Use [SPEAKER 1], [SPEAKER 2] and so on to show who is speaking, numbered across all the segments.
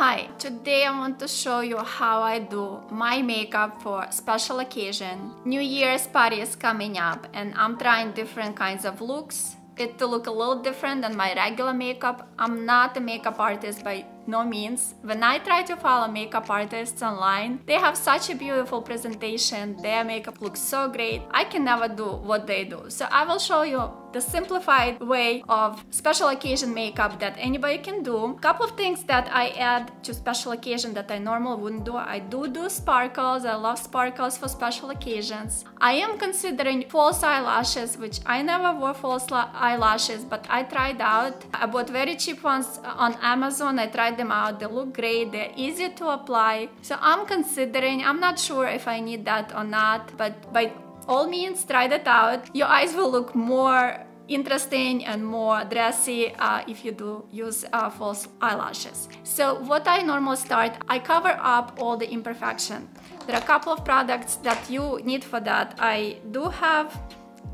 [SPEAKER 1] Hi, today I want to show you how I do my makeup for special occasion. New Year's party is coming up and I'm trying different kinds of looks. It to look a little different than my regular makeup. I'm not a makeup artist by no means. When I try to follow makeup artists online, they have such a beautiful presentation. Their makeup looks so great. I can never do what they do. So I will show you the simplified way of special occasion makeup that anybody can do. Couple of things that I add to special occasion that I normally wouldn't do. I do sparkles. I love sparkles for special occasions. I am considering false eyelashes, which I never wore false eyelashes, but I tried out. I bought very cheap ones on Amazon. I tried them out. They look great. They're easy to apply. So I'm considering, I'm not sure if I need that or not, but by all means, try that out. Your eyes will look more interesting and more dressy if you do use false eyelashes. So what I normally start, I cover up all the imperfection. There are a couple of products that you need for that. I do have,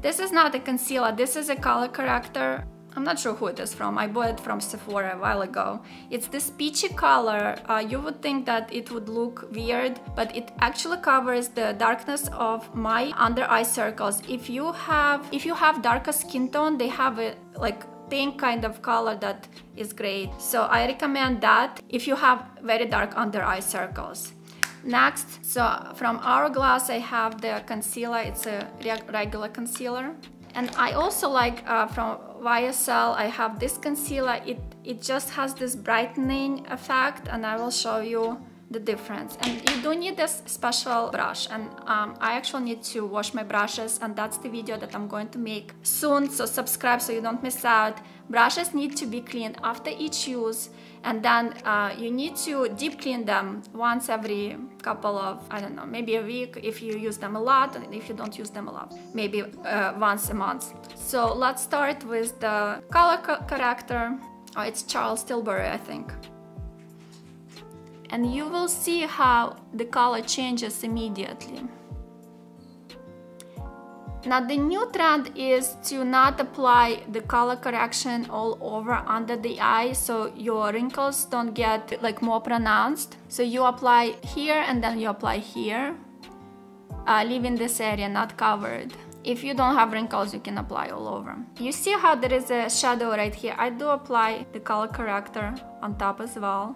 [SPEAKER 1] this is not a concealer, this is a color corrector. I'm not sure who it is from. I bought it from Sephora a while ago. It's this peachy color. You would think that it would look weird, but it actually covers the darkness of my under eye circles. If you have darker skin tone, they have a like pink kind of color that is great. So I recommend that if you have very dark under eye circles. Next, so from Hourglass, I have the concealer. It's a regular concealer. And I also like from YSL, I have this concealer. It just has this brightening effect, and I will show you the difference. And you do need this special brush, and I actually need to wash my brushes, and that's the video that I'm going to make soon, so subscribe so you don't miss out. Brushes need to be cleaned after each use, and then you need to deep clean them once every couple of, I don't know, maybe a week if you use them a lot, and if you don't use them a lot, maybe once a month. So let's start with the color corrector. Oh, it's Charles Tilbury, I think. And you will see how the color changes immediately. Now the new trend is to not apply the color correction all over under the eye, so your wrinkles don't get like more pronounced. So you apply here and then you apply here, leaving this area not covered. If you don't have wrinkles, you can apply all over. You see how there is a shadow right here? I do apply the color corrector on top as well.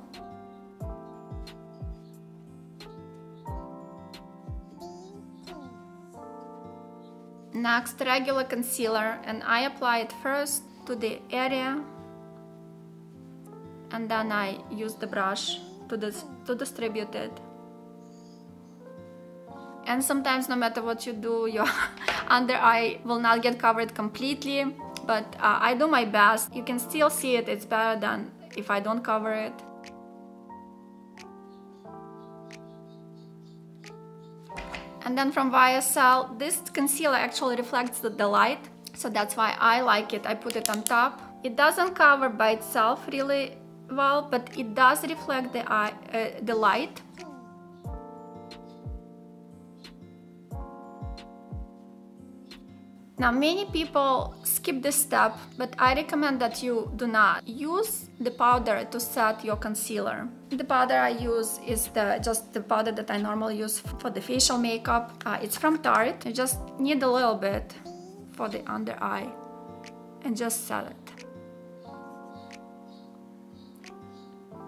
[SPEAKER 1] Next, regular concealer, and I apply it first to the area, and then I use the brush to distribute it. And sometimes, no matter what you do, your under eye will not get covered completely, but I do my best. You can still see it. It's better than if I don't cover it. And then from YSL, this concealer actually reflects the light, so that's why I like it. I put it on top. It doesn't cover by itself really well, but it does reflect the light. Now many people skip this step, but I recommend that you do not. Use the powder to set your concealer. The powder I use is just the powder that I normally use for the facial makeup. It's from Tarte. You just need a little bit for the under eye and just set it.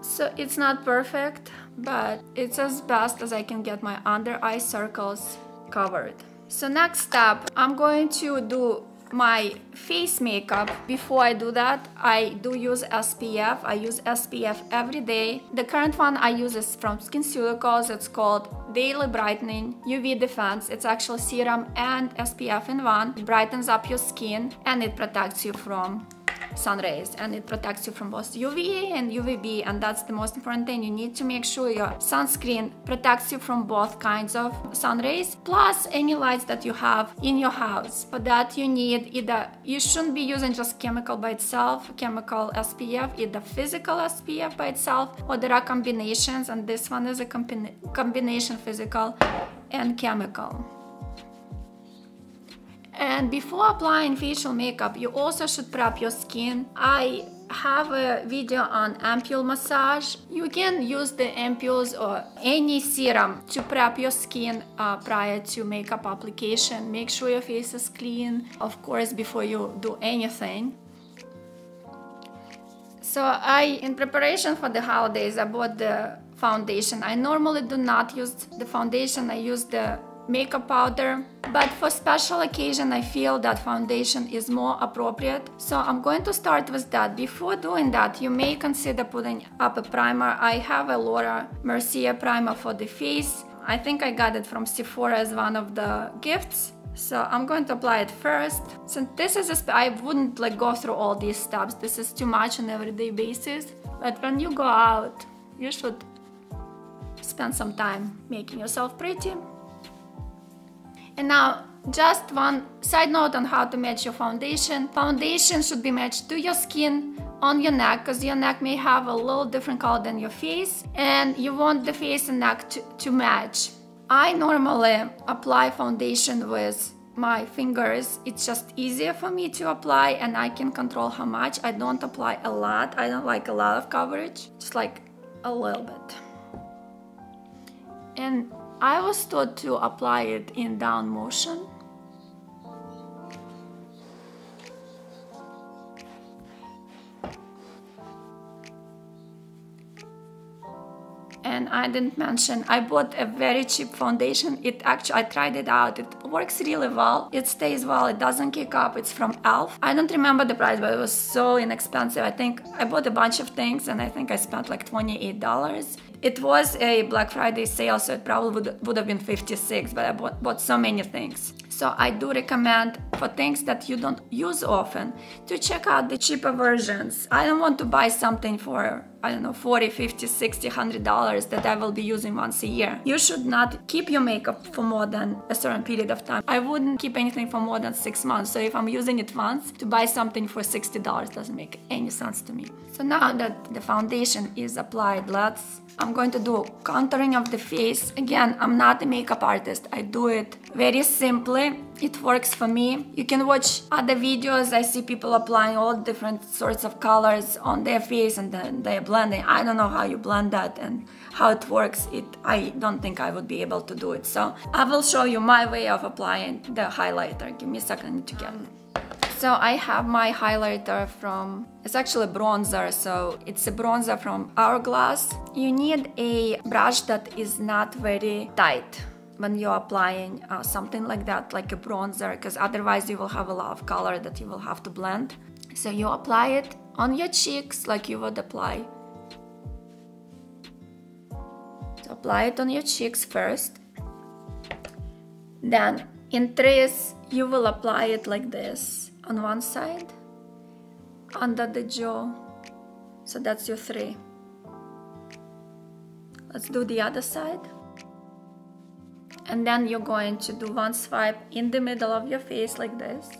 [SPEAKER 1] So it's not perfect, but it's as best as I can get my under eye circles covered. So next step, I'm going to do my face makeup. Before I do that, I do use SPF. I use SPF every day. The current one I use is from Skinceuticals. It's called Daily Brightening UV Defense. It's actually serum and SPF in one. It brightens up your skin and it protects you from sun rays, and it protects you from both UVA and UVB, and that's the most important thing. You need to make sure your sunscreen protects you from both kinds of sun rays, plus any lights that you have in your house. For that you need either, you shouldn't be using just chemical by itself, chemical SPF, either physical SPF by itself, or there are combinations, and this one is a combination physical and chemical. And before applying facial makeup, you also should prep your skin. I have a video on ampule massage. You can use the ampules or any serum to prep your skin prior to makeup application. Make sure your face is clean, of course, before you do anything. So in preparation for the holidays, I bought the foundation. I normally do not use the foundation, I use the makeup powder, but for special occasion I feel that foundation is more appropriate, so I'm going to start with that. Before doing that, you may consider putting up a primer. I have a Laura Mercier primer for the face. I think I got it from Sephora as one of the gifts, so I'm going to apply it first. Since this is I wouldn't like go through all these steps, this is too much on an everyday basis, but when you go out you should spend some time making yourself pretty. And now, just one side note on how to match your foundation. Foundation should be matched to your skin on your neck, because your neck may have a little different color than your face, and you want the face and neck to match. I normally apply foundation with my fingers. It's just easier for me to apply, and I can control how much. I don't apply a lot. I don't like a lot of coverage, just like a little bit. And I was taught to apply it in down motion. And I didn't mention, I bought a very cheap foundation. I tried it out. It works really well. It stays well. It doesn't kick up. It's from E.L.F. I don't remember the price, but it was so inexpensive. I think I bought a bunch of things and I think I spent like $28. It was a Black Friday sale, so it probably would have been $56, but I bought so many things. So I do recommend for things that you don't use often to check out the cheaper versions. I don't want to buy something for, I don't know, $40, $50, $60, $100 that I will be using once a year. You should not keep your makeup for more than a certain period of time. I wouldn't keep anything for more than 6 months. So if I'm using it once, to buy something for $60 doesn't make any sense to me. So now that the foundation is applied, I'm going to do contouring of the face. Again, I'm not a makeup artist. I do it very simply. It works for me. You can watch other videos. I see people applying all different sorts of colors on their face and then they're blending. I don't know how you blend that and how it works. I don't think I would be able to do it. So I will show you my way of applying the highlighter. Give me a second, I need to get it. So I have my highlighter from, it's actually a bronzer, so it's a bronzer from Hourglass. You need a brush that is not very tight when you're applying something like that, like a bronzer, because otherwise you will have a lot of color that you will have to blend. So you apply it on your cheeks like you would apply. So apply it on your cheeks first. Then in trace, you will apply it like this. On one side, under the jaw, so that's your 3. Let's do the other side. And then you're going to do one swipe in the middle of your face like this.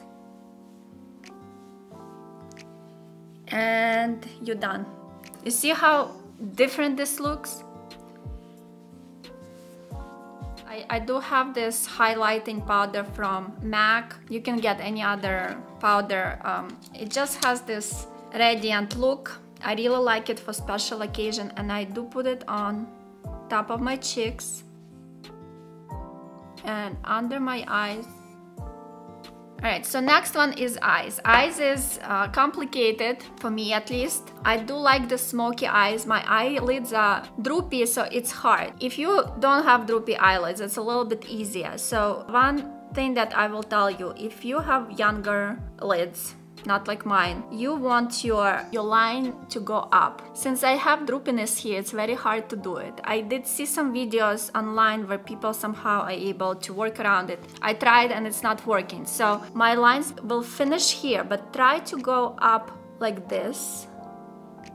[SPEAKER 1] And you're done. You see how different this looks? I do have this highlighting powder from MAC. You can get any other powder. It just has this radiant look. I really like it for special occasion, and I do put it on top of my cheeks and under my eyes. Alright, so next one is eyes. Eyes is complicated, for me at least. I do like the smoky eyes. My eyelids are droopy, so it's hard. If you don't have droopy eyelids, it's a little bit easier. So one thing that I will tell you, if you have younger lids, not like mine, you want your line to go up. Since I have droopiness here, it's very hard to do it. I did see some videos online where people somehow are able to work around it. I tried and it's not working. So my lines will finish here, but try to go up like this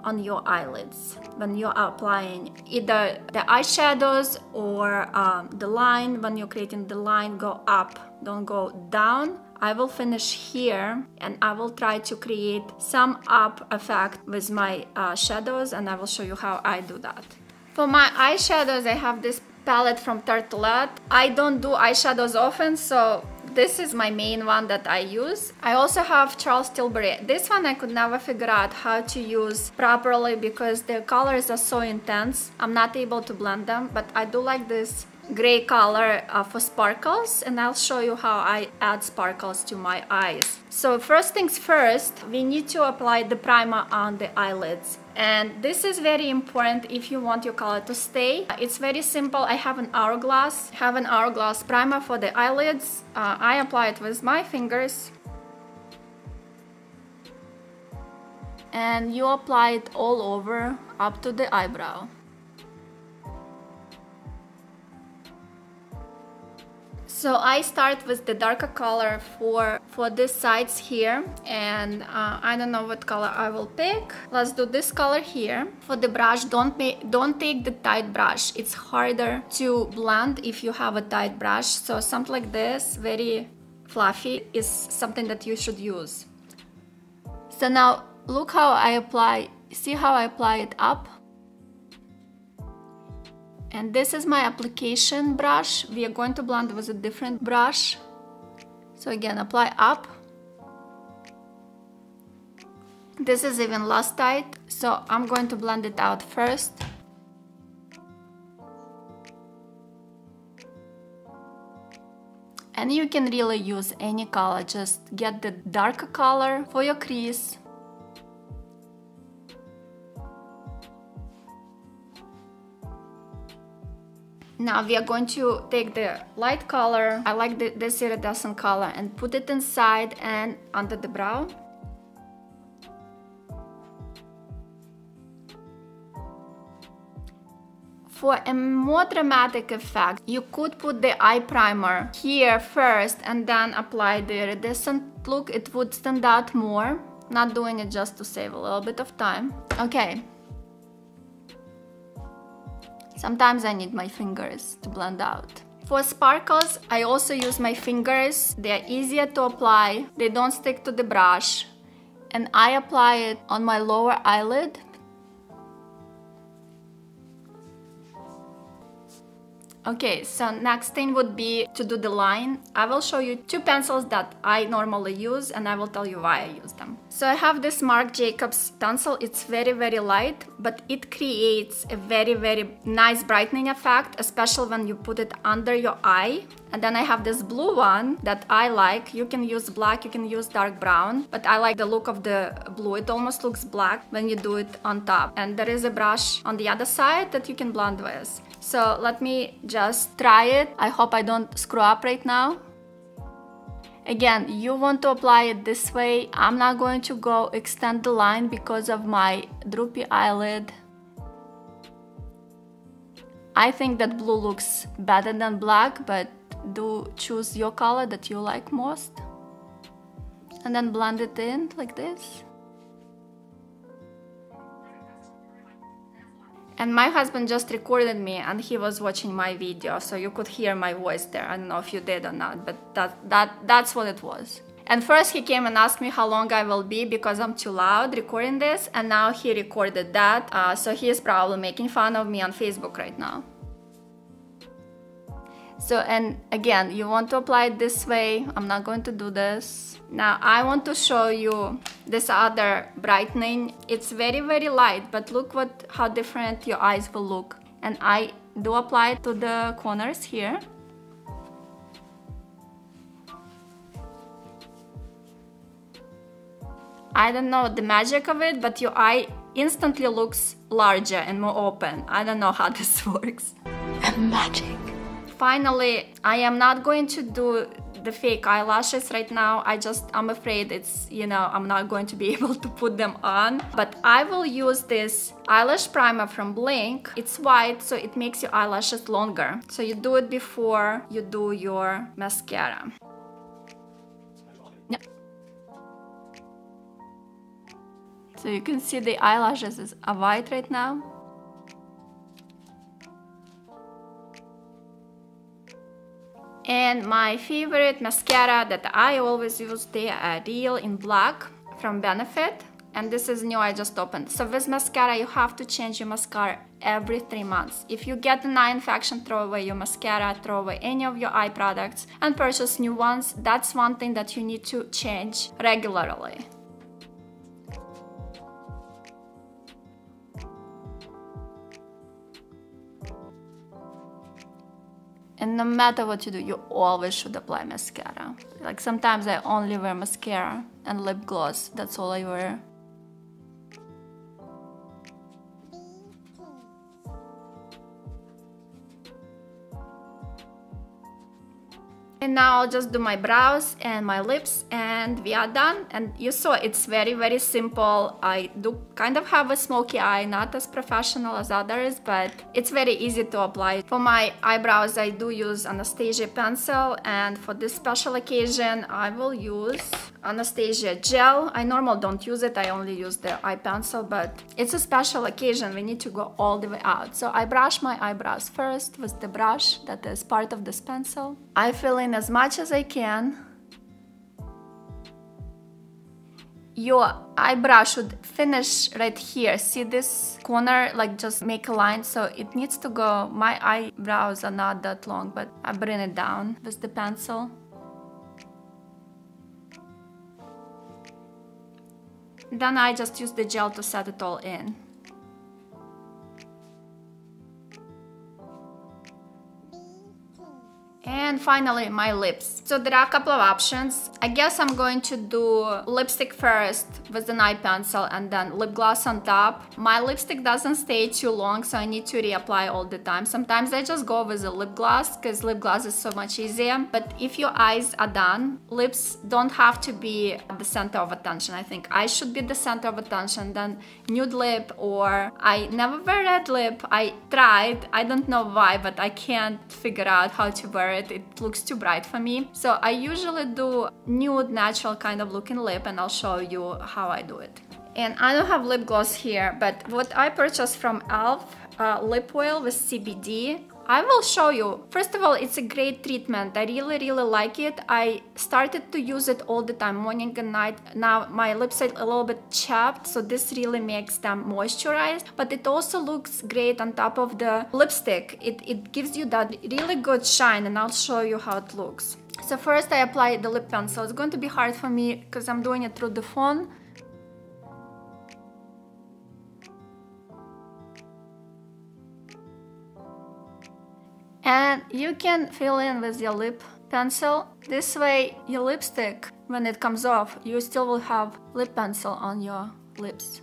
[SPEAKER 1] on your eyelids when you're applying either the eyeshadows or the line. When you're creating the line, go up, don't go down. I will finish here and I will try to create some up effect with my shadows, and I will show you how I do that. For my eyeshadows, I have this palette from Tartelette. I don't do eyeshadows often, so this is my main one that I use. I also have Charles Tilbury. This one I could never figure out how to use properly because the colors are so intense. I'm not able to blend them, but I do like this gray color for sparkles, and I'll show you how I add sparkles to my eyes. So first things first, we need to apply the primer on the eyelids. And this is very important if you want your color to stay. It's very simple. I have an hourglass. Primer for the eyelids. I apply it with my fingers. And you apply it all over up to the eyebrow. So I start with the darker color for these sides here, and I don't know what color I will pick. Let's do this color here. For the brush, don't take the tight brush. It's harder to blend if you have a tight brush. So something like this, very fluffy, is something that you should use. So now look how I apply. See how I apply it up? And this is my application brush. We are going to blend with a different brush. So again, apply up. This is even less tight, so I'm going to blend it out first. And you can really use any color, just get the darker color for your crease. Now we are going to take the light color, I like this iridescent color, and put it inside and under the brow. For a more dramatic effect, you could put the eye primer here first and then apply the iridescent look. It would stand out more. Not doing it just to save a little bit of time. Okay. Sometimes I need my fingers to blend out. For sparkles, I also use my fingers. They're easier to apply. They don't stick to the brush. And I apply it on my lower eyelid. Okay, so next thing would be to do the line. I will show you two pencils that I normally use, and I will tell you why I use them. So I have this Marc Jacobs pencil. It's very, very light, but it creates a very, very nice brightening effect, especially when you put it under your eye. And then I have this blue one that I like. You can use black, you can use dark brown, but I like the look of the blue. It almost looks black when you do it on top. And there is a brush on the other side that you can blend with. So let me just try it. I hope I don't screw up right now. Again, you want to apply it this way. I'm not going to go extend the line because of my droopy eyelid. I think that blue looks better than black, but do choose your color that you like most. And then blend it in like this. And my husband just recorded me and he was watching my video, so you could hear my voice there. I don't know if you did or not, but that's what it was. And first he came and asked me how long I will be because I'm too loud recording this, and now he recorded that, so he is probably making fun of me on Facebook right now. So, and again, you want to apply it this way. I'm not going to do this. Now I want to show you this other brightening. It's very, very light, but look how different your eyes will look. And I do apply it to the corners here. I don't know the magic of it, but your eye instantly looks larger and more open. I don't know how this works. Magic. Finally, I am not going to do the fake eyelashes right now. I'm afraid it's, I'm not going to be able to put them on. But I will use this eyelash primer from Blink. It's white, so it makes your eyelashes longer. So you do it before you do your mascara. Yeah. So you can see the eyelashes are white right now. And my favorite mascara that I always use, they are Real in Black from Benefit. and this is new, I just opened. So with mascara, you have to change your mascara every 3 months. If you get an eye infection, throw away your mascara, throw away any of your eye products and purchase new ones. That's one thing that you need to change regularly. And no matter what you do, you always should apply mascara. Like sometimes I only wear mascara and lip gloss. That's all I wear. And now I'll just do my brows and my lips and we are done. And you saw it's very simple. I do kind of have a smoky eye, not as professional as others, but it's very easy to apply. For my eyebrows, I do use Anastasia pencil, and for this special occasion, I will use Anastasia gel. I normally don't use it, I only use the eye pencil, but it's a special occasion, we need to go all the way out. So I brush my eyebrows first with the brush that is part of this pencil. I fill in as much as I can. Your eyebrow should finish right here. See this corner? Like just make a line, so it needs to go. My eyebrows are not that long, but I bring it down with the pencil. Then I just use the gel to set it all in. And finally, my lips. So there are a couple of options. I guess I'm going to do lipstick first with an eye pencil and then lip gloss on top. My lipstick doesn't stay too long, so I need to reapply all the time. Sometimes I just go with a lip gloss because lip gloss is so much easier. But if your eyes are done, lips don't have to be the center of attention. I think eyes should be the center of attention. Then nude lip, or I never wear red lip. I tried, I don't know why, but I can't figure out how to wear it. It looks too bright for me. So I usually do nude, natural kind of looking lip, and I'll show you how I do it. And I don't have lip gloss here, but what I purchased from E.L.F. Lip Oil with CBD, I will show you. First of all, it's a great treatment. I really like it. I started to use it all the time, morning and night. Now my lips are a little bit chapped, so this really makes them moisturized. But it also looks great on top of the lipstick. It gives you that really good shine, and I'll show you how it looks. So first I apply the lip pencil. It's going to be hard for me because I'm doing it through the phone. And you can fill in with your lip pencil. This way your lipstick, when it comes off, you still will have lip pencil on your lips.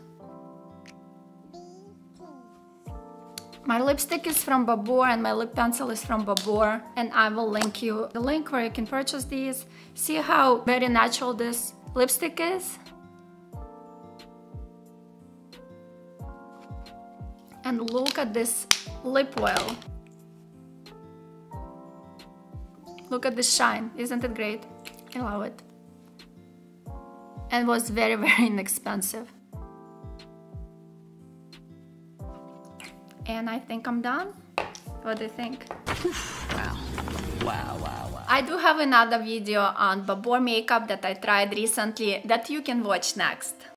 [SPEAKER 1] My lipstick is from Babor and my lip pencil is from Babor, and I will link you the link where you can purchase these. See how very natural this lipstick is? And look at this lip oil. Look at this shine, isn't it great? I love it. And was very inexpensive. And I think I'm done. What do you think? Wow. I do have another video on Babor makeup that I tried recently that you can watch next.